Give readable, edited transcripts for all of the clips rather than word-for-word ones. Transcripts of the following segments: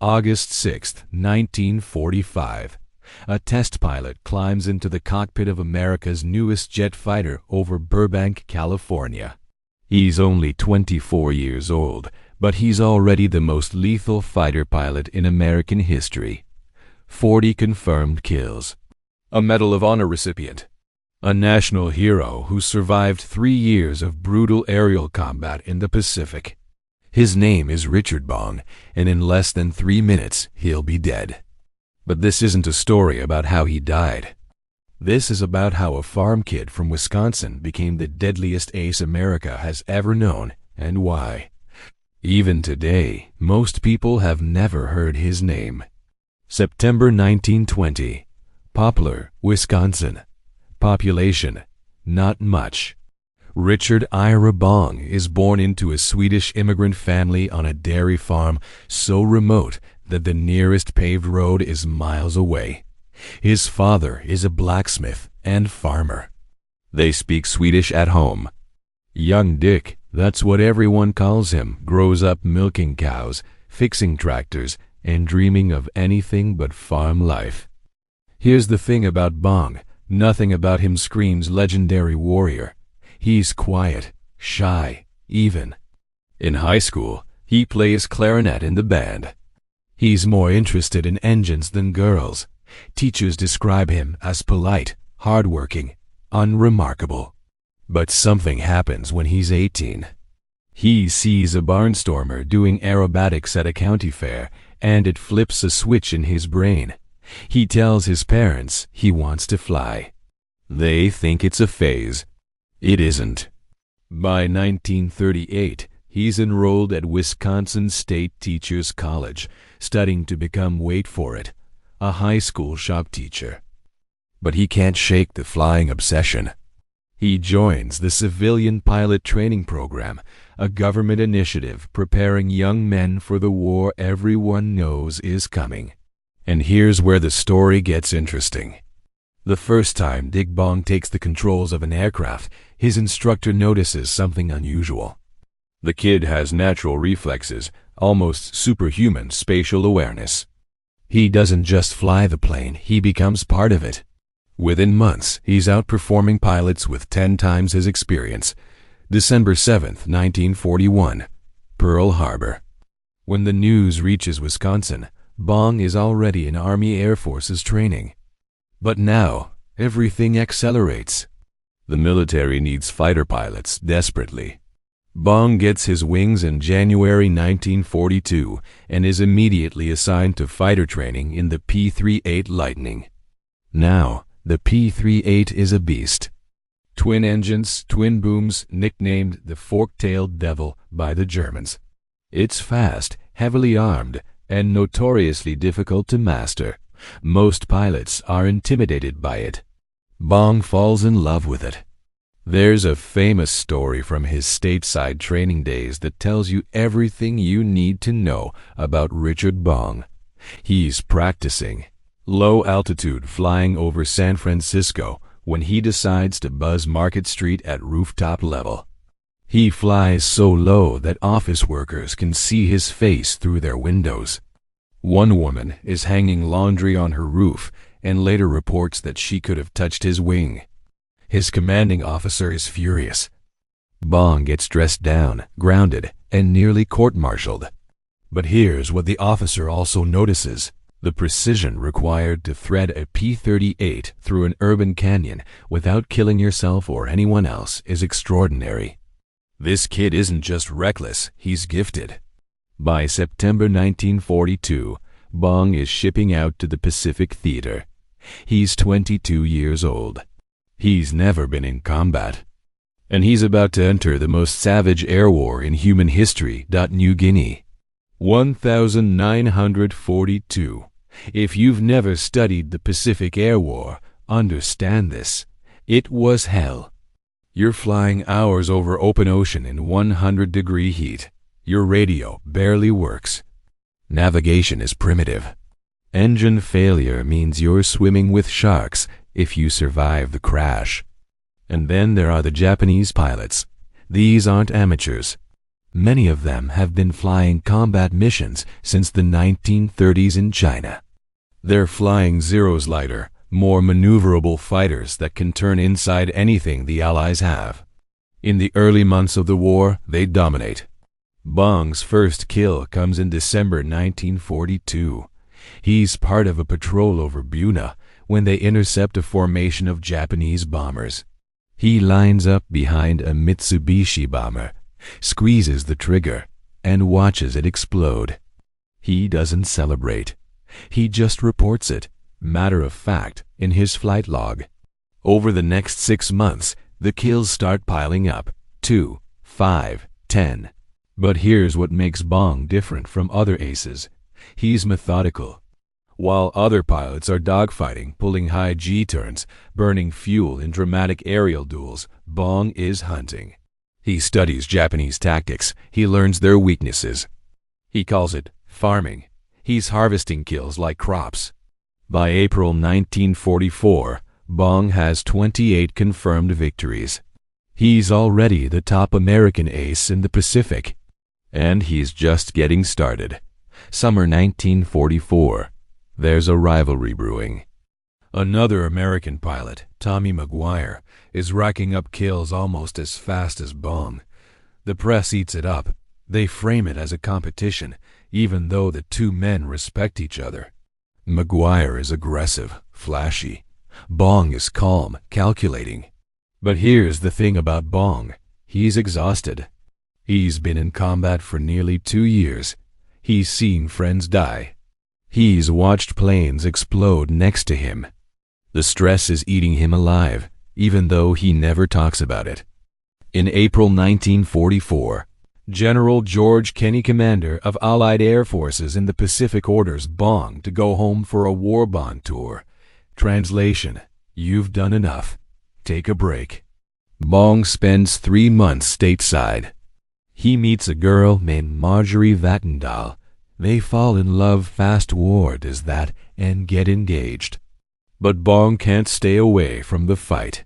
August 6, 1945. A test pilot climbs into the cockpit of America's newest jet fighter over Burbank, California. He's only 24 years old, but he's already the most lethal fighter pilot in American history. 40 confirmed kills. A Medal of Honor recipient. A national hero who survived 3 years of brutal aerial combat in the Pacific. His name is Richard Bong, and in less than 3 minutes, he'll be dead. But this isn't a story about how he died. This is about how a farm kid from Wisconsin became the deadliest ace America has ever known, and why. Even today, most people have never heard his name. September 1920. Poplar, Wisconsin. Population: not much. Richard Ira Bong is born into a Swedish immigrant family on a dairy farm so remote that the nearest paved road is miles away. His father is a blacksmith and farmer. They speak Swedish at home. Young Dick, that's what everyone calls him, grows up milking cows, fixing tractors, and dreaming of anything but farm life. Here's the thing about Bong. Nothing about him screams legendary warrior. He's quiet, shy, even. In high school, he plays clarinet in the band. He's more interested in engines than girls. Teachers describe him as polite, hardworking, unremarkable. But something happens when he's 18. He sees a barnstormer doing aerobatics at a county fair, and it flips a switch in his brain. He tells his parents he wants to fly. They think it's a phase. It isn't. By 1938, he's enrolled at Wisconsin State Teachers College, studying to become, wait for it, a high school shop teacher. But he can't shake the flying obsession. He joins the Civilian Pilot Training Program, a government initiative preparing young men for the war everyone knows is coming. And here's where the story gets interesting. The first time Dick Bong takes the controls of an aircraft, his instructor notices something unusual. The kid has natural reflexes, almost superhuman spatial awareness. He doesn't just fly the plane, he becomes part of it. Within months, he's outperforming pilots with 10 times his experience. December 7th, 1941, Pearl Harbor. When the news reaches Wisconsin, Bong is already in Army Air Force's training. But now, everything accelerates. The military needs fighter pilots desperately. Bong gets his wings in January 1942 and is immediately assigned to fighter training in the P-38 Lightning. Now, the P-38 is a beast. Twin engines, twin booms, nicknamed the fork-tailed devil by the Germans. It's fast, heavily armed, and notoriously difficult to master. Most pilots are intimidated by it. Bong falls in love with it. There's a famous story from his stateside training days that tells you everything you need to know about Richard Bong. He's practicing low-altitude flying over San Francisco when he decides to buzz Market Street at rooftop level. He flies so low that office workers can see his face through their windows. One woman is hanging laundry on her roof and later reports that she could have touched his wing. His commanding officer is furious. Bong gets dressed down, grounded, and nearly court-martialed. But here's what the officer also notices. The precision required to thread a P-38 through an urban canyon without killing yourself or anyone else is extraordinary. This kid isn't just reckless, he's gifted. By September 1942, Bong is shipping out to the Pacific Theater. He's 22 years old. He's never been in combat. And he's about to enter the most savage air war in human history, New Guinea. 1942. If you've never studied the Pacific Air War, understand this. It was hell. You're flying hours over open ocean in 100-degree heat. Your radio barely works. Navigation is primitive. Engine failure means you're swimming with sharks if you survive the crash. And then there are the Japanese pilots. These aren't amateurs. Many of them have been flying combat missions since the 1930s in China. They're flying Zero's lighter, more maneuverable fighters that can turn inside anything the Allies have. In the early months of the war, they dominate. Bong's first kill comes in December 1942. He's part of a patrol over Buna when they intercept a formation of Japanese bombers. He lines up behind a Mitsubishi bomber, squeezes the trigger, and watches it explode. He doesn't celebrate. He just reports it, matter of fact, in his flight log. Over the next 6 months, the kills start piling up, 2, 5, 10. But here's what makes Bong different from other aces. He's methodical. While other pilots are dogfighting, pulling high G-turns, burning fuel in dramatic aerial duels, Bong is hunting. He studies Japanese tactics. He learns their weaknesses. He calls it farming. He's harvesting kills like crops. By April 1944, Bong has 28 confirmed victories. He's already the top American ace in the Pacific. And he's just getting started. Summer 1944. There's a rivalry brewing. Another American pilot, Tommy McGuire, is racking up kills almost as fast as Bong. The press eats it up. They frame it as a competition, even though the two men respect each other. McGuire is aggressive, flashy. Bong is calm, calculating. But here's the thing about Bong. He's exhausted. He's been in combat for nearly 2 years. He's seen friends die. He's watched planes explode next to him. The stress is eating him alive, even though he never talks about it. In April 1944, General George Kenney, commander of Allied Air Forces in the Pacific, orders Bong to go home for a war bond tour. Translation: you've done enough. Take a break. Bong spends 3 months stateside. He meets a girl named Marjorie Vattendahl. They fall in love fast, war does that, and get engaged. But Bong can't stay away from the fight.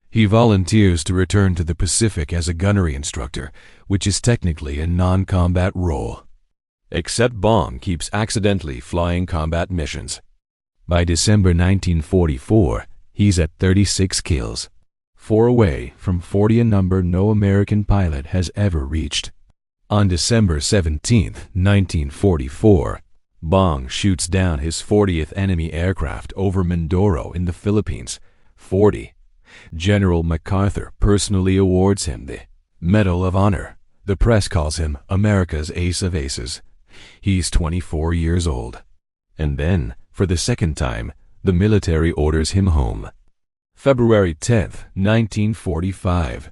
He volunteers to return to the Pacific as a gunnery instructor, which is technically a non-combat role. Except Bong keeps accidentally flying combat missions. By December 1944, he's at 36 kills. 4 away from 40, a number no American pilot has ever reached. On December 17, 1944, Bong shoots down his 40th enemy aircraft over Mindoro in the Philippines. 40. General MacArthur personally awards him the Medal of Honor. The press calls him America's Ace of Aces. He's 24 years old. And then, for the second time, the military orders him home. February 10, 1945.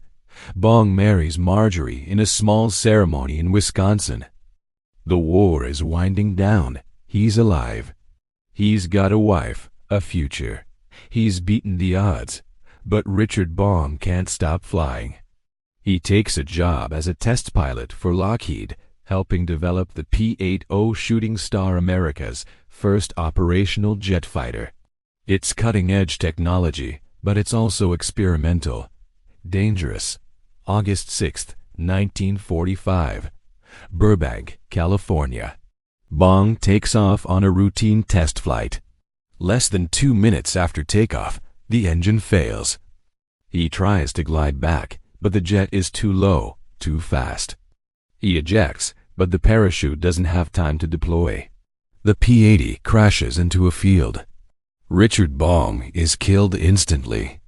Bong marries Marjorie in a small ceremony in Wisconsin. The war is winding down. He's alive. He's got a wife, a future. He's beaten the odds. But Richard Bong can't stop flying. He takes a job as a test pilot for Lockheed, helping develop the P-80 Shooting Star, America's first operational jet fighter. It's cutting-edge technology, but it's also experimental. Dangerous. August 6, 1945. Burbank, California. Bong takes off on a routine test flight. Less than 2 minutes after takeoff, the engine fails. He tries to glide back, but the jet is too low, too fast. He ejects, but the parachute doesn't have time to deploy. The P-80 crashes into a field. Richard Bong is killed instantly.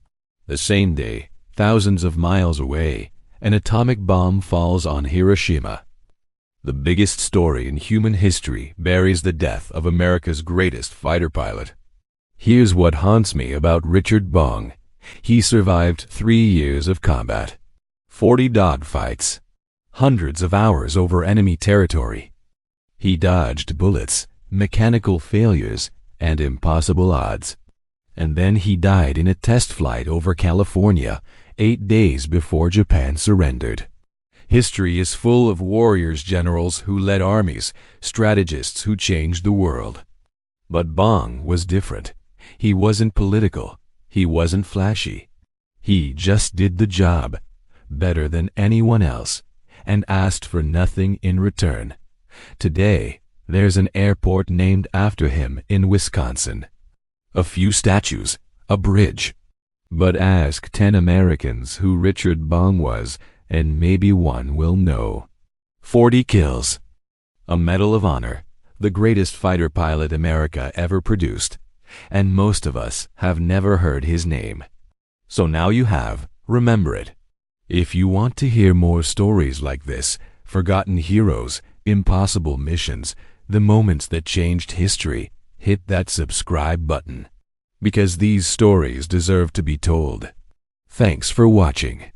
The same day, thousands of miles away, an atomic bomb falls on Hiroshima. The biggest story in human history buries the death of America's greatest fighter pilot. Here's what haunts me about Richard Bong. He survived 3 years of combat, 40 dogfights, hundreds of hours over enemy territory. He dodged bullets, mechanical failures, and impossible odds. And then he died in a test flight over California, 8 days before Japan surrendered. History is full of warriors, generals who led armies, strategists who changed the world. But Bong was different. He wasn't political. He wasn't flashy. He just did the job better than anyone else. and asked for nothing in return. Today, there's an airport named after him in Wisconsin. A few statues, a bridge. But ask 10 Americans who Richard Bong was, and maybe one will know. 40 kills. A Medal of Honor, the greatest fighter pilot America ever produced. And most of us have never heard his name. So now you have, remember it. If you want to hear more stories like this, forgotten heroes, impossible missions, the moments that changed history, hit that subscribe button. Because these stories deserve to be told. Thanks for watching.